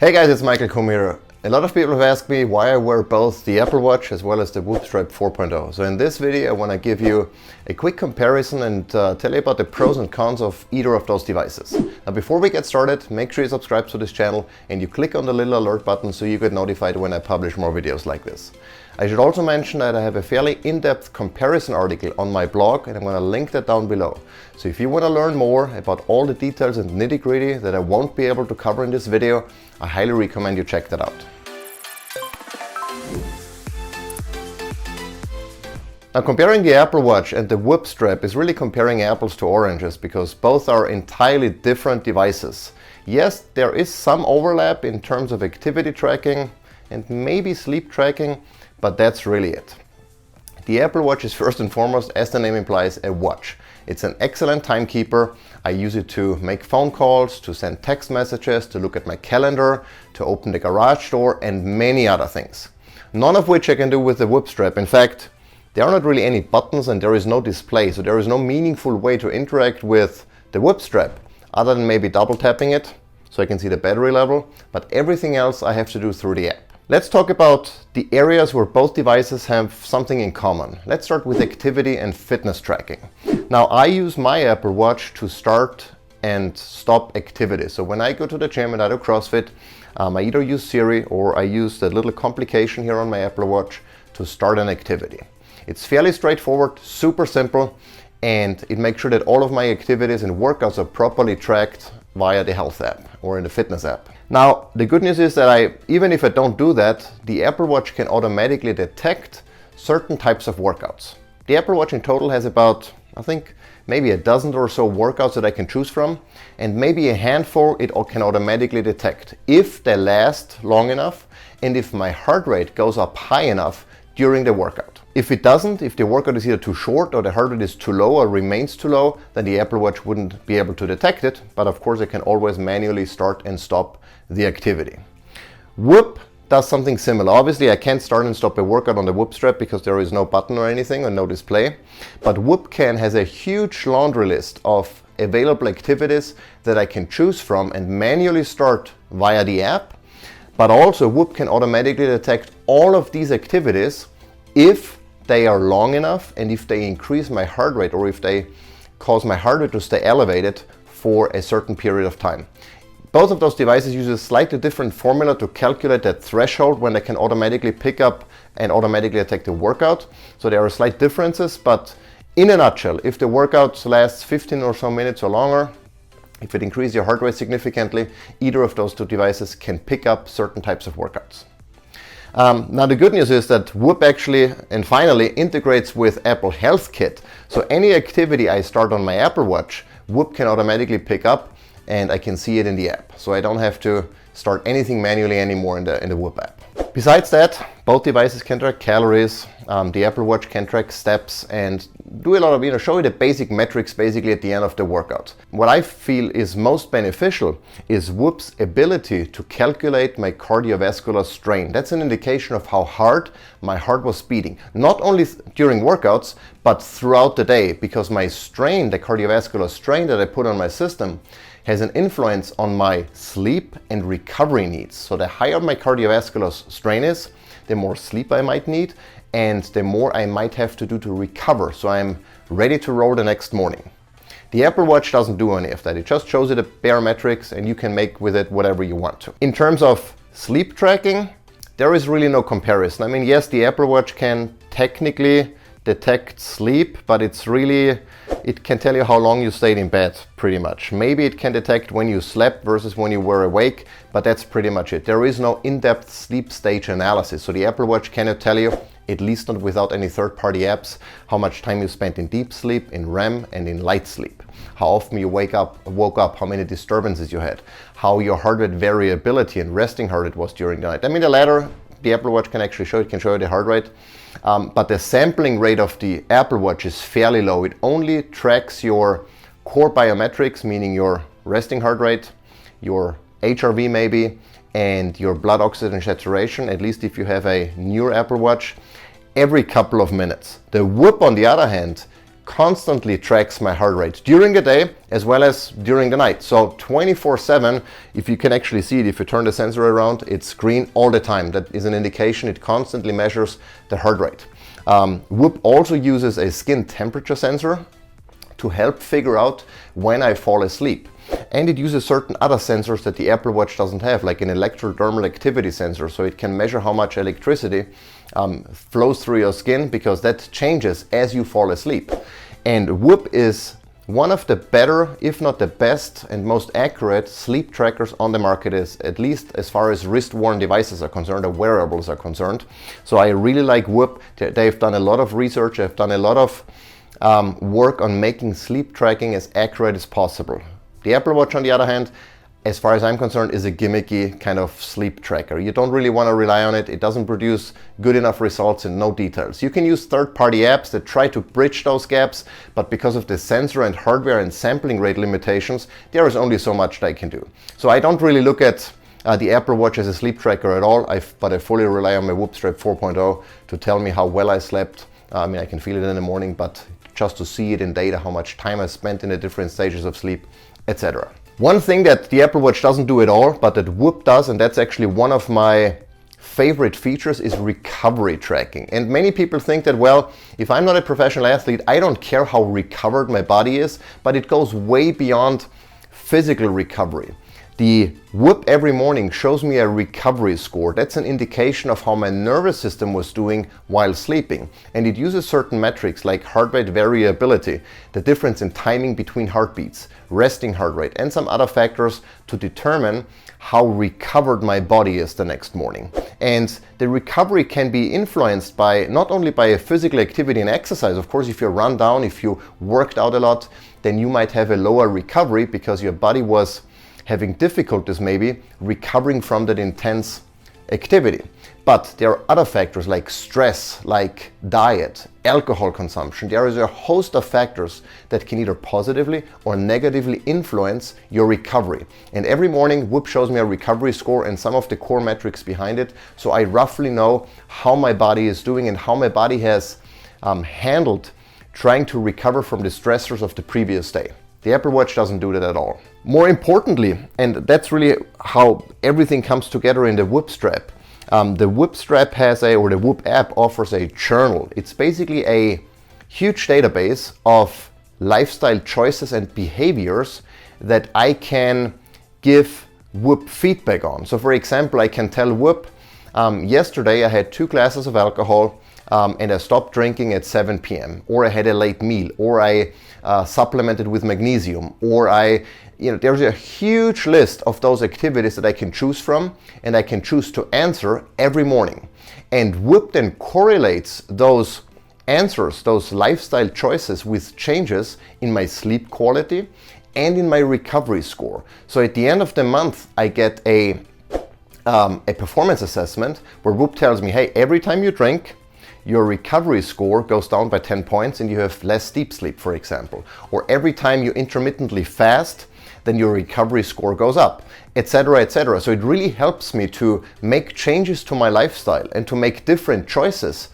Hey guys, it's Michael Kumiro. A lot of people have asked me why I wear both the Apple Watch as well as the Whoop Strap 4.0. So in this video I want to give you a quick comparison and tell you about the pros and cons of either of those devices. Now before we get started, make sure you subscribe to this channel and you click on the little alert button so you get notified when I publish more videos like this. I should also mention that I have a fairly in-depth comparison article on my blog and I'm going to link that down below. So if you want to learn more about all the details and nitty-gritty that I won't be able to cover in this video, I highly recommend you check that out. Now comparing the Apple Watch and the Whoop Strap is really comparing apples to oranges because both are entirely different devices. Yes, there is some overlap in terms of activity tracking and maybe sleep tracking, but that's really it. The Apple Watch is first and foremost, as the name implies, a watch. It's an excellent timekeeper. I use it to make phone calls, to send text messages, to look at my calendar, to open the garage door, and many other things. None of which I can do with the Whoop Strap. In fact, there are not really any buttons and there is no display, so there is no meaningful way to interact with the Whoop Strap other than maybe double tapping it so I can see the battery level, but everything else I have to do through the app. Let's talk about the areas where both devices have something in common. Let's start with activity and fitness tracking. Now I use my Apple Watch to start and stop activity. So when I go to the gym and I do CrossFit, I either use Siri or I use the little complication here on my Apple Watch to start an activity. It's fairly straightforward, super simple, and it makes sure that all of my activities and workouts are properly tracked via the health app or in the fitness app. Now, the good news is that even if I don't do that, the Apple Watch can automatically detect certain types of workouts. The Apple Watch in total has about, I think, maybe a dozen or so workouts that I can choose from, and maybe a handful it can automatically detect if they last long enough and if my heart rate goes up high enough during the workout. If it doesn't, if the workout is either too short or the heart rate is too low or remains too low, then the Apple Watch wouldn't be able to detect it, but of course I can always manually start and stop the activity. Whoop does something similar. Obviously I can't start and stop a workout on the Whoop Strap because there is no button or anything or no display, but Whoopcan has a huge laundry list of available activities that I can choose from and manually start via the app, but also Whoop can automatically detect all of these activities if they are long enough and if they increase my heart rate or if they cause my heart rate to stay elevated for a certain period of time. Both of those devices use a slightly different formula to calculate that threshold when they can automatically pick up and automatically detect the workout. So there are slight differences, but in a nutshell, if the workout lasts 15 or so minutes or longer, if it increases your heart rate significantly, either of those two devices can pick up certain types of workouts. Now the good news is that Whoop actually and finally integrates with Apple Health Kit. So any activity I start on my Apple Watch, Whoop can automatically pick up and I can see it in the app. So I don't have to start anything manually anymore in the Whoop app. Besides that, both devices can track calories. The Apple Watch can track steps and do a lot of, show you the basic metrics basically at the end of the workout. What I feel is most beneficial is Whoop's ability to calculate my cardiovascular strain. That's an indication of how hard my heart was beating, not only during workouts, but throughout the day, because my strain, the cardiovascular strain that I put on my system, has an influence on my sleep and recovery needs. So the higher my cardiovascular strain is, the more sleep I might need and the more I might have to do to recover so I'm ready to roll the next morning. The Apple Watch doesn't do any of that. It just shows you the bare metrics and you can make with it whatever you want to. In terms of sleep tracking, there is really no comparison. I mean, yes, the Apple Watch can technically detect sleep, but it can tell you how long you stayed in bed pretty much. Maybe it can detect when you slept versus when you were awake, but that's pretty much it. There is no in-depth sleep stage analysis. So the Apple Watch cannot tell you, at least not without any third-party apps, how much time you spent in deep sleep, in REM and in light sleep. How often you woke up, how many disturbances you had, how your heart rate variability and resting heart rate was during the night. I mean, the latter, the Apple Watch can actually show, it can show you the heart rate. But the sampling rate of the Apple Watch is fairly low. It only tracks your core biometrics, meaning your resting heart rate, your HRV maybe, and your blood oxygen saturation, at least if you have a newer Apple Watch, every couple of minutes. The Whoop, on the other hand, constantly tracks my heart rate during the day as well as during the night. So 24/7, if you can actually see it, if you turn the sensor around, it's green all the time. That is an indication it constantly measures the heart rate. Whoop also uses a skin temperature sensor to help figure out when I fall asleep. And it uses certain other sensors that the Apple Watch doesn't have, like an electrodermal activity sensor, so it can measure how much electricity flows through your skin, because that changes as you fall asleep. And Whoop is one of the better, if not the best and most accurate sleep trackers on the market, is at least as far as wrist-worn devices are concerned, or wearables are concerned. So I really like Whoop. They've done a lot of research, they've done a lot of work on making sleep tracking as accurate as possible. The Apple Watch, on the other hand, as far as I'm concerned, is a gimmicky kind of sleep tracker. You don't really want to rely on it. It doesn't produce good enough results and no details. You can use third-party apps that try to bridge those gaps, but because of the sensor and hardware and sampling rate limitations, there is only so much they can do. So I don't really look at the Apple Watch as a sleep tracker at all, but I fully rely on my Whoop Strap 4.0 to tell me how well I slept. I mean, I can feel it in the morning, but just to see it in data, how much time I spent in the different stages of sleep, etc. One thing that the Apple Watch doesn't do at all, but that Whoop does, and that's actually one of my favorite features, is recovery tracking. And many people think that, well, if I'm not a professional athlete, I don't care how recovered my body is, but it goes way beyond physical recovery. The Whoop every morning shows me a recovery score. That's an indication of how my nervous system was doing while sleeping. And it uses certain metrics like heart rate variability, the difference in timing between heartbeats, resting heart rate, and some other factors to determine how recovered my body is the next morning. And the recovery can be influenced by not only by a physical activity and exercise. Of course, if you run down, if you worked out a lot, then you might have a lower recovery because your body was having difficulties maybe recovering from that intense activity. But there are other factors like stress, like diet, alcohol consumption. There is a host of factors that can either positively or negatively influence your recovery. And every morning Whoop shows me a recovery score and some of the core metrics behind it, so I roughly know how my body is doing and how my body has handled trying to recover from the stressors of the previous day. The Apple Watch doesn't do that at all. More importantly, and that's really how everything comes together in the Whoop Strap, the Whoop Strap or the Whoop app offers a journal. It's basically a huge database of lifestyle choices and behaviors that I can give Whoop feedback on. So for example, I can tell Whoop, yesterday I had 2 glasses of alcohol and I stopped drinking at 7 p.m. or I had a late meal, or I supplemented with magnesium, or there's a huge list of those activities that I can choose from, and I can choose to answer every morning. And Whoop then correlates those answers, those lifestyle choices, with changes in my sleep quality and in my recovery score. So at the end of the month, I get a performance assessment where Whoop tells me, hey, every time you drink, your recovery score goes down by 10 points and you have less deep sleep, for example. Or every time you intermittently fast, then your recovery score goes up, etc., etc. So it really helps me to make changes to my lifestyle and to make different choices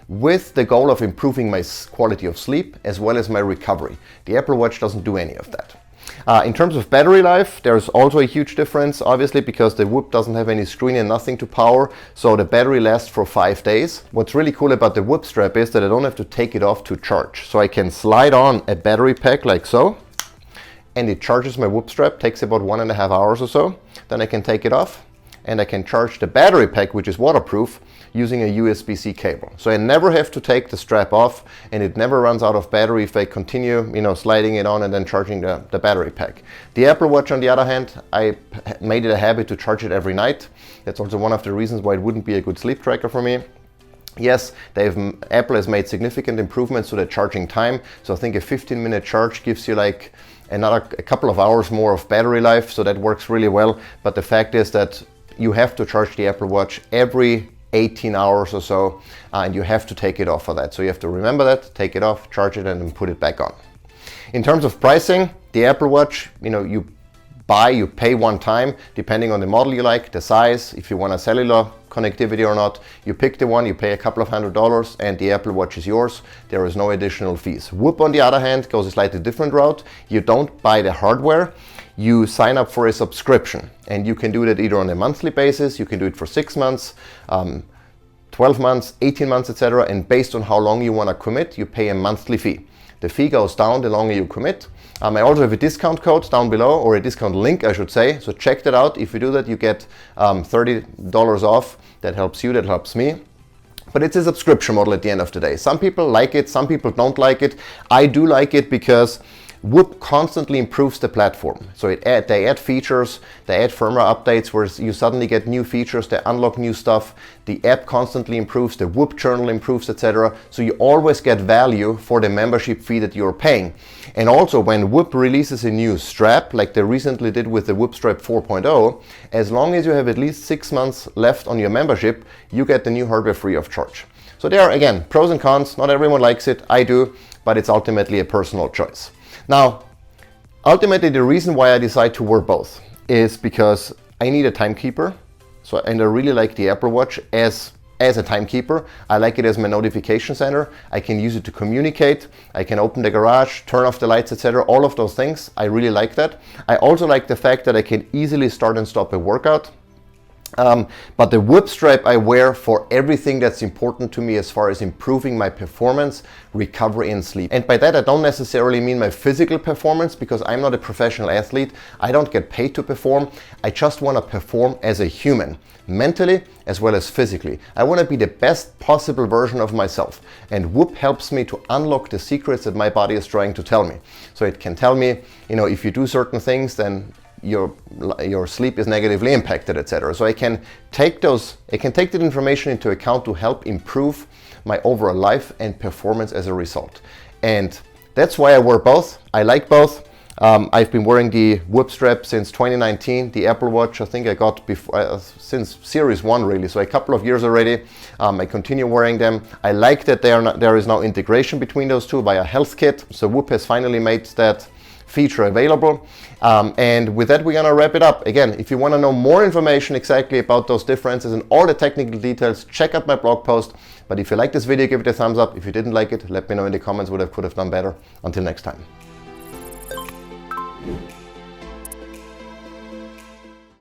with the goal of improving my quality of sleep as well as my recovery. The Apple Watch doesn't do any of that. In terms of battery life, there's also a huge difference, obviously, because the Whoop doesn't have any screen and nothing to power, so the battery lasts for 5 days. What's really cool about the Whoop Strap is that I don't have to take it off to charge. So I can slide on a battery pack like so, and it charges my Whoop Strap. Takes about 1.5 hours or so. Then I can take it off and I can charge the battery pack, which is waterproof, using a USB-C cable. So I never have to take the strap off, and it never runs out of battery if I continue, sliding it on and then charging the battery pack. The Apple Watch, on the other hand, I made it a habit to charge it every night. That's also one of the reasons why it wouldn't be a good sleep tracker for me. Yes, Apple has made significant improvements to the charging time. So I think a 15-minute charge gives you like a couple of hours more of battery life. So that works really well. But the fact is that you have to charge the Apple Watch every 18 hours or so, and you have to take it off for that. So you have to remember that, take it off, charge it, and then put it back on. In terms of pricing, the Apple Watch, you pay one time, depending on the model you like, the size. If you want a cellular connectivity or not. You pick the one, you pay a couple of $100 and the Apple Watch is yours. There is no additional fees. Whoop, on the other hand, goes a slightly different route. You don't buy the hardware. You sign up for a subscription, and you can do that either on a monthly basis, you can do it for 6 months, 12 months, 18 months, etc. And based on how long you want to commit, you pay a monthly fee. The fee goes down the longer you commit. I also have a discount code down below, or a discount link, I should say. So check that out. If you do that, you get $30 off. That helps you, that helps me. But it's a subscription model at the end of the day. Some people like it, some people don't like it. I do like it because Whoop constantly improves the platform. So they add features, they add firmware updates where you suddenly get new features, they unlock new stuff. The app constantly improves, the Whoop journal improves, etc. So you always get value for the membership fee that you're paying. And also when Whoop releases a new strap, like they recently did with the Whoop Strap 4.0, as long as you have at least 6 months left on your membership, you get the new hardware free of charge. So there are, again, pros and cons. Not everyone likes it, I do, but it's ultimately a personal choice. Now, ultimately the reason why I decide to wear both is because I need a timekeeper. And I really like the Apple Watch as a timekeeper. I like it as my notification center. I can use it to communicate. I can open the garage, turn off the lights, etc. All of those things. I really like that. I also like the fact that I can easily start and stop a workout. But the Whoop strap I wear for everything that's important to me as far as improving my performance, recovery and sleep. And by that I don't necessarily mean my physical performance, because I'm not a professional athlete. I don't get paid to perform. I just want to perform as a human, mentally as well as physically. I want to be the best possible version of myself. And Whoop helps me to unlock the secrets that my body is trying to tell me. So it can tell me, if you do certain things, then your sleep is negatively impacted, etc. So I can take that information into account to help improve my overall life and performance as a result. And that's why I wear both. I like both. I've been wearing the Whoop strap since 2019. The Apple Watch I think I got since Series 1 really, so a couple of years already. I continue wearing them. I like that there is now integration between those two via HealthKit. So Whoop has finally made that feature available. And with that, we're gonna wrap it up. Again, if you wanna know more information exactly about those differences and all the technical details, check out my blog post. But if you like this video, give it a thumbs up. If you didn't like it, let me know in the comments what I could have done better. Until next time.